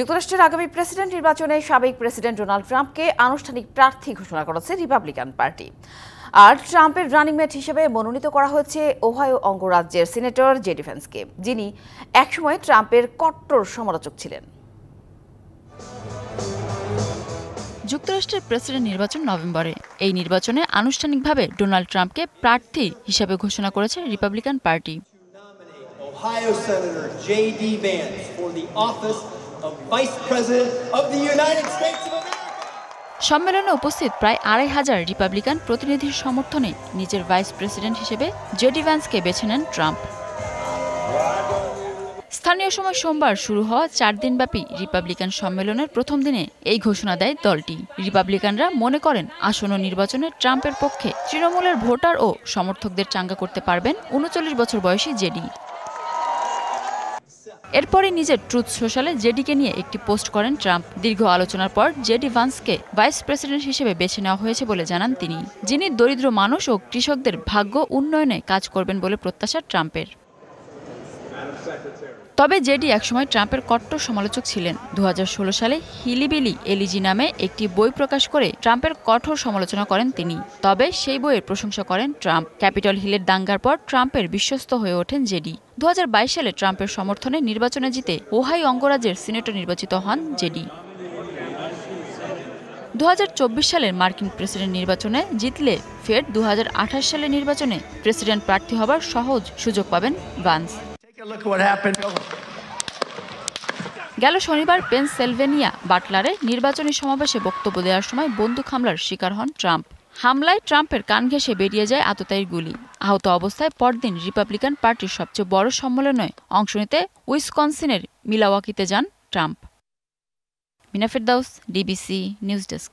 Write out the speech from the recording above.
যুক্তরাষ্ট্রের আগামী প্রেসিডেন্ট নির্বাচনে সাবেক প্রেসিডেন্ট ডোনাল্ড ট্রাম্পকে আনুষ্ঠানিক প্রার্থী ঘোষণা করেছে রিপাবলিকান পার্টি। আর ট্রাম্পের রানিং মেট হিসেবে মনোনীত করা হয়েছে ওহাইও অঙ্গরাজ্যের সিনেটর জেডি ভ্যান্সকে, যিনি একসময় ট্রাম্পের কট্টর সমালোচক ছিলেন। যুক্তরাষ্ট্রের প্রেসিডেন্ট নির্বাচন নভেম্বরে। এই নির্বাচনে আনুষ্ঠানিকভাবে ডোনাল্ড ট্রাম্পকে প্রার্থী হিসেবে ঘোষণা করেছে Republican party. Ohio Senator J.D. Vance for the office of Vice President of the United States of America. সম্মেলনে উপস্থিত প্রায় ২৫০০ রিপাবলিকান প্রতিনিধির সমর্থনে নিজের ভাইস প্রেসিডেন্ট হিসেবে জেডি ভ্যান্সকে বেছে নেন ট্রাম্প। স্থানীয় সময় সোমবার শুরু হওয়া ৪ দিনব্যাপী রিপাবলিকান সম্মেলনের প্রথম দিনে এই ঘোষণা দেয় দলটি। রিপাবলিকানরা মনে করেন আসন্ন নির্বাচনে ট্রাম্পের পক্ষে তৃণমূলের ভোটার ও সমর্থকদের চাঙ্গা করতে পারবেন ৩৯ বছর বয়সী জেডি। এরপরে নিজের ট্রুথ সোশ্যালে জেডিকে নিয়ে একটি পোস্ট করেন ট্রাম্প। দীর্ঘ আলোচনার পর জেডি ভান্সকে ভাইস প্রেসিডেন্ট হিসেবে বেছে নেওয়া হয়েছে বলে জানান তিনি, যিনি দরিদ্র মানুষ ও কৃষকদের ভাগ্য উন্নয়নে কাজ করবেন বলে প্রত্যাশা ট্রাম্পের। তবে জেডি একসময় ট্রাম্পের কট্টর সমালোচক ছিলেন। ২০১৬ সালে হিলিবিলি এলিজি নামে একটি বই প্রকাশ করে ট্রাম্পের কঠোর সমালোচনা করেন তিনি। তবে সেই বইয়ের প্রশংসা করেন ট্রাম্প। ক্যাপিটল হিলের দাঙ্গার পর ট্রাম্পের বিশ্বস্ত হয়ে ওঠেন জেডি। ২০২২ সালে ট্রাম্পের সমর্থনে নির্বাচনে জিতে ওহাইও অঙ্গরাজ্যের সিনেটর নির্বাচিত হন জেডি। ২০২৪ সালের মার্কিন প্রেসিডেন্ট নির্বাচনে জিতলে ফের ২০২৮ সালের নির্বাচনে প্রেসিডেন্ট প্রার্থী হবার সহজ সুযোগ পাবেন ভান্স। গেল শনিবার পেনসিলভেনিয়া বাটলারে নির্বাচনী সমাবেশে বক্তব্য দেওয়ার সময় বন্দুক হামলার শিকার হন ট্রাম্প। হামলায় ট্রাম্পের কান ঘেঁষে বেরিয়ে যায় আততায়ীর গুলি। আহত অবস্থায় পরদিন রিপাবলিকান পার্টির সবচেয়ে বড় সম্মেলনে অংশ নিতে উইসকনসিনের মিলাওয়াকিতে যান ট্রাম্প। মিনা ফেরদাউস, ডিবিসি নিউজ ডেস্ক।